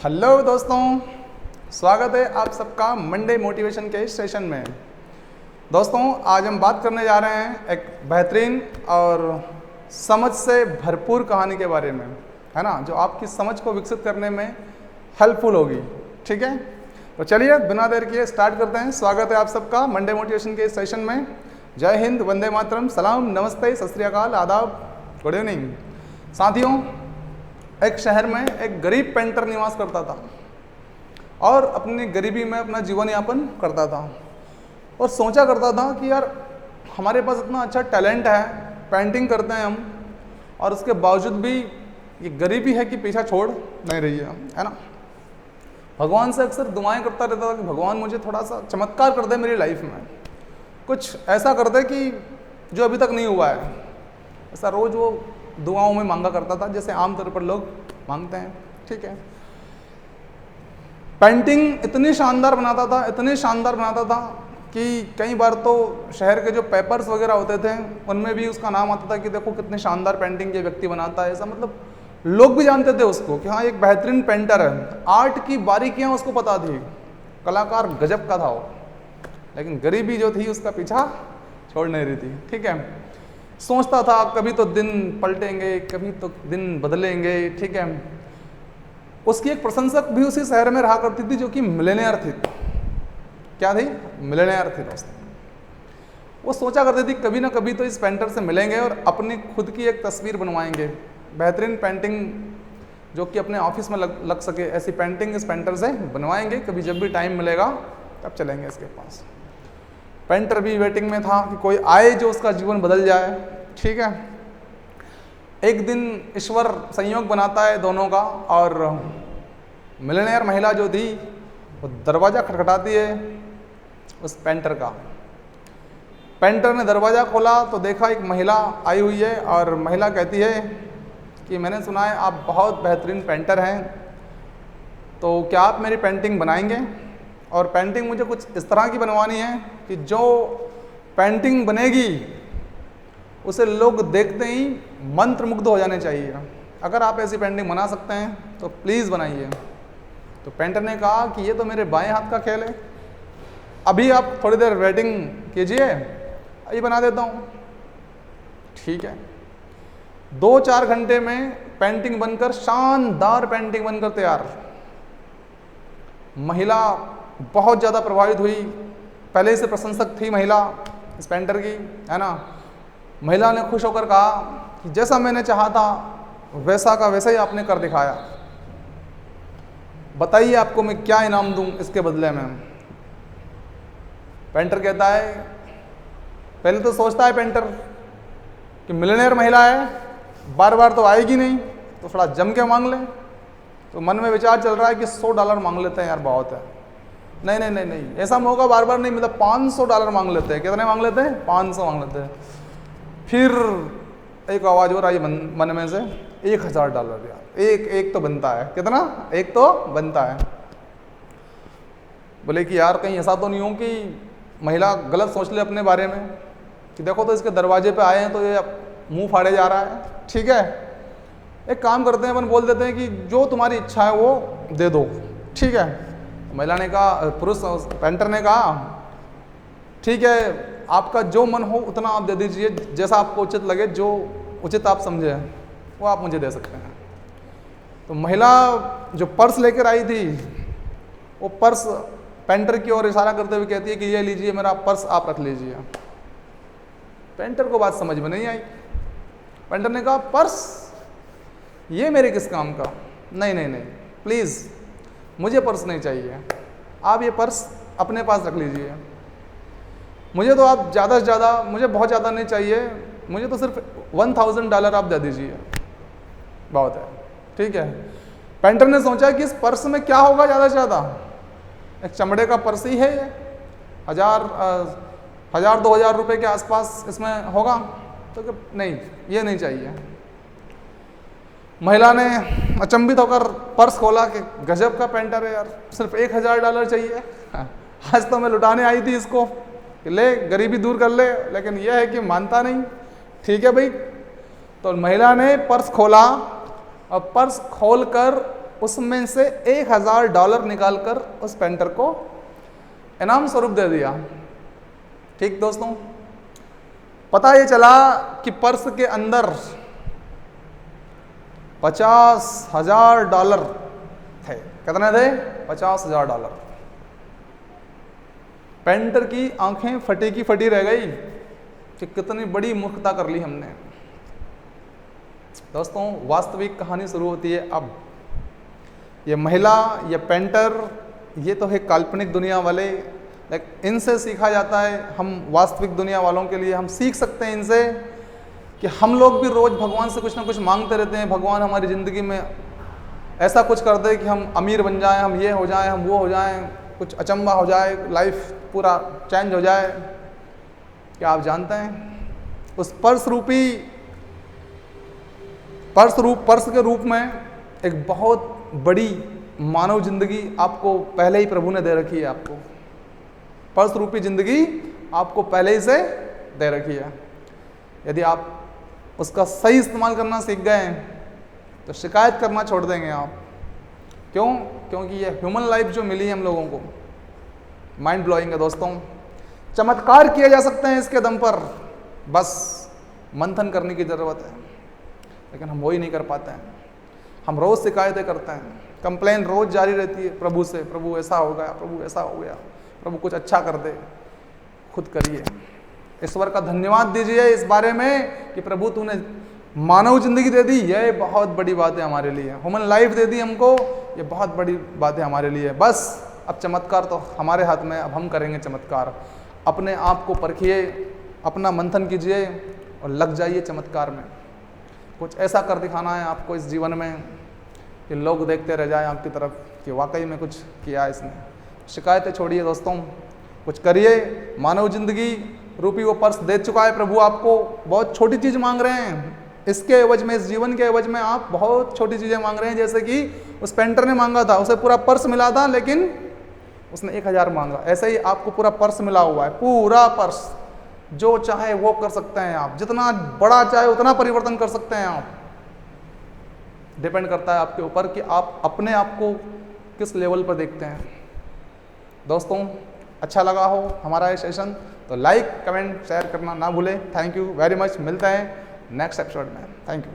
Hello दोस्तों, स्वागत है आप सबका मंडे मोटिवेशन के सेशन में। दोस्तों, आज हम बात करने जा रहे हैं एक बेहतरीन और समझ से भरपूर कहानी के बारे में, है ना, जो आपकी समझ को विकसित करने में हेल्पफुल होगी। ठीक है, तो चलिए बिना देर किए स्टार्ट करते हैं। स्वागत है आप सबका मंडे मोटिवेशन के सेशन में। जय हिंद, वंदे मातरम, सलाम, नमस्ते, सत श्री अकाल, आदाब, गुड इवनिंग। साथियों, एक शहर में एक गरीब पेंटर निवास करता था और अपनी गरीबी में अपना जीवन यापन करता था और सोचा करता था कि यार हमारे पास इतना अच्छा टैलेंट है, पेंटिंग करते हैं हम, और उसके बावजूद भी ये गरीबी है कि पीछा छोड़ नहीं रही है ना। भगवान से अक्सर दुआएं करता रहता था कि भगवान मुझे थोड़ा सा चमत्कार कर दे मेरी लाइफ में, कुछ ऐसा कर दे कि जो अभी तक नहीं हुआ है। ऐसा रोज़ वो दुआओं में मांगा करता था जैसे आमतौर पर लोग मांगते हैं। ठीक है, पेंटिंग इतनी शानदार बनाता था, इतनी शानदार बनाता था कि कई बार तो शहर के जो पेपर्स वगैरह होते थे उनमें भी उसका नाम आता था कि देखो कितनी शानदार पेंटिंग ये व्यक्ति बनाता है। ऐसा मतलब लोग भी जानते थे उसको कि हाँ एक बेहतरीन पेंटर है, आर्ट की बारीकियां उसको पता थी, कलाकार गजब का था वो। लेकिन गरीबी जो थी उसका पीछा छोड़ नहीं रही थी। ठीक है, सोचता था कभी तो दिन पलटेंगे, कभी तो दिन बदलेंगे। ठीक है, उसकी एक प्रशंसक भी उसी शहर में रहा करती थी जो कि मिलेनियर थी। क्या थी? मिलेनियर थी दोस्त। वो सोचा करती थी कभी ना कभी तो इस पेंटर से मिलेंगे और अपनी खुद की एक तस्वीर बनवाएंगे, बेहतरीन पेंटिंग जो कि अपने ऑफिस में लग सके, ऐसी पेंटिंग इस पेंटर से बनवाएंगे। कभी जब भी टाइम मिलेगा तब चलेंगे इसके पास। पेंटर भी वेटिंग में था कि कोई आए जो उसका जीवन बदल जाए। ठीक है, एक दिन ईश्वर संयोग बनाता है दोनों का और मिलेनियर महिला जो थी वो दरवाज़ा खटखटाती है उस पेंटर का। पेंटर ने दरवाज़ा खोला तो देखा एक महिला आई हुई है और महिला कहती है कि मैंने सुना है आप बहुत बेहतरीन पेंटर हैं, तो क्या आप मेरी पेंटिंग बनाएंगे? और पेंटिंग मुझे कुछ इस तरह की बनवानी है कि जो पेंटिंग बनेगी उसे लोग देखते ही मंत्रमुग्ध हो जाने चाहिए। अगर आप ऐसी पेंटिंग बना सकते हैं तो प्लीज़ बनाइए। तो पेंटर ने कहा कि ये तो मेरे बाएं हाथ का खेल है, अभी आप थोड़ी देर वेटिंग कीजिए, अभी बना देता हूँ। ठीक है, 2-4 घंटे में पेंटिंग बनकर, शानदार पेंटिंग बनकर तैयार। महिला बहुत ज़्यादा प्रभावित हुई, पहले से प्रशंसक थी महिला इस पेंटर की, है ना। महिला ने खुश होकर कहा कि जैसा मैंने चाहा था वैसा का वैसा ही आपने कर दिखाया, बताइए आपको मैं क्या इनाम दूं इसके बदले में। पेंटर कहता है, पहले तो सोचता है पेंटर कि मिलियनेयर महिला है, बार बार तो आएगी नहीं, तो थोड़ा जम के मांग ले। तो मन में विचार चल रहा है कि $100 मांग लेते हैं यार, बहुत है। नहीं नहीं नहीं नहीं, ऐसा मौका बार बार नहीं मिलता, $500 मांग लेते हैं। कितने मांग लेते हैं? 500 मांग लेते हैं। फिर एक आवाज़ और आई मन में से, $1000 यार, एक तो बनता है। कितना? एक तो बनता है। बोले कि यार कहीं ऐसा तो नहीं हो कि महिला गलत सोच ले अपने बारे में कि देखो तो इसके दरवाजे पे आए हैं तो ये मुंह फाड़े जा रहा है। ठीक है, एक काम करते हैं, अपन बोल देते हैं कि जो तुम्हारी इच्छा है वो दे दो। ठीक है, महिला ने कहा, पुरुष पेंटर ने कहा ठीक है, आपका जो मन हो उतना आप दे दीजिए, जैसा आपको उचित लगे, जो उचित आप समझे वो आप मुझे दे सकते हैं। तो महिला जो पर्स लेकर आई थी वो पर्स पेंटर की ओर इशारा करते हुए कहती है कि ये लीजिए मेरा पर्स, आप रख लीजिए। पेंटर को बात समझ में नहीं आई। पेंटर ने कहा पर्स ये मेरे किस काम का? नहीं नहीं नहीं, प्लीज़ मुझे पर्स नहीं चाहिए, आप ये पर्स अपने पास रख लीजिए। मुझे तो आप ज़्यादा से ज़्यादा, मुझे बहुत ज़्यादा नहीं चाहिए, मुझे तो सिर्फ $1000 आप दे दीजिए, बहुत है। ठीक है, पेंटर ने सोचा कि इस पर्स में क्या होगा ज़्यादा से ज़्यादा, एक चमड़े का पर्स ही है, 1000-2000 रुपये के आसपास इसमें होगा, तो कि नहीं ये नहीं चाहिए। महिला ने अचंभित होकर पर्स खोला कि गजब का पेंटर है यार, सिर्फ $1000 चाहिए। आज तो मैं लुटाने आई थी इसको कि ले गरीबी दूर कर ले, लेकिन यह है कि मानता नहीं। ठीक है भाई, तो महिला ने पर्स खोला और पर्स खोलकर उसमें से $1000 निकालकर उस पेंटर को इनाम स्वरूप दे दिया। ठीक दोस्तों, पता ये चला कि पर्स के अंदर $50,000 थे। कितने थे? $50,000। पेंटर की आंखें फटी की फटी रह गई कि कितनी बड़ी मूर्खता कर ली हमने। दोस्तों, वास्तविक कहानी शुरू होती है अब। ये महिला, ये पेंटर, ये तो है काल्पनिक दुनिया वाले, लेकिन इनसे सीखा जाता है। हम वास्तविक दुनिया वालों के लिए हम सीख सकते हैं इनसे कि हम लोग भी रोज़ भगवान से कुछ ना कुछ मांगते रहते हैं। भगवान हमारी ज़िंदगी में ऐसा कुछ कर दे कि हम अमीर बन जाएं, हम ये हो जाएं, हम वो हो जाएं, कुछ अचंबा हो जाए, लाइफ पूरा चेंज हो जाए। क्या आप जानते हैं उस पर्स के रूप में एक बहुत बड़ी मानव जिंदगी आपको पहले ही प्रभु ने दे रखी है। आपको पर्स रूपी जिंदगी आपको पहले ही से दे रखी है। यदि आप उसका सही इस्तेमाल करना सीख गए तो शिकायत करना छोड़ देंगे आप। क्यों? क्योंकि ये ह्यूमन लाइफ जो मिली है हम लोगों को, माइंड ब्लोइंग है दोस्तों। चमत्कार किए जा सकते हैं इसके दम पर, बस मंथन करने की ज़रूरत है, लेकिन हम वो ही नहीं कर पाते हैं। हम रोज़ शिकायतें करते हैं, कंप्लेन रोज़ जारी रहती है प्रभु से, प्रभु ऐसा हो गया, प्रभु ऐसा हो गया, प्रभु कुछ अच्छा कर दे। खुद करिए, ईश्वर का धन्यवाद दीजिए इस बारे में कि प्रभु तूने मानव जिंदगी दे दी, ये बहुत बड़ी बात है हमारे लिए। ह्यूमन लाइफ दे दी हमको, ये बहुत बड़ी बात है हमारे लिए। बस अब चमत्कार तो हमारे हाथ में, अब हम करेंगे चमत्कार। अपने आप को परखिए, अपना मंथन कीजिए और लग जाइए चमत्कार में। कुछ ऐसा कर दिखाना है आपको इस जीवन में कि लोग देखते रह जाएं आपकी तरफ कि वाकई में कुछ किया है इसने। शिकायतें छोड़िए दोस्तों, कुछ करिए। मानव जिंदगी रूपी वो पर्स दे चुका है प्रभु आपको। बहुत छोटी चीज़ मांग रहे हैं इसके एवज में, इस जीवन के एवज में आप बहुत छोटी चीज़ें मांग रहे हैं। जैसे कि उस पेंटर ने मांगा था, उसे पूरा पर्स मिला था, लेकिन उसने 1000 मांगा। ऐसे ही आपको पूरा पर्स मिला हुआ है, पूरा पर्स। जो चाहे वो कर सकते हैं आप, जितना बड़ा चाहे उतना परिवर्तन कर सकते हैं आप। डिपेंड करता है आपके ऊपर कि आप अपने आप को किस लेवल पर देखते हैं। दोस्तों, अच्छा लगा हो हमारा ये सेशन तो लाइक, कमेंट, शेयर करना ना भूलें। Thank you very much. मिलते हैं नेक्स्ट एपिसोड में। Thank you.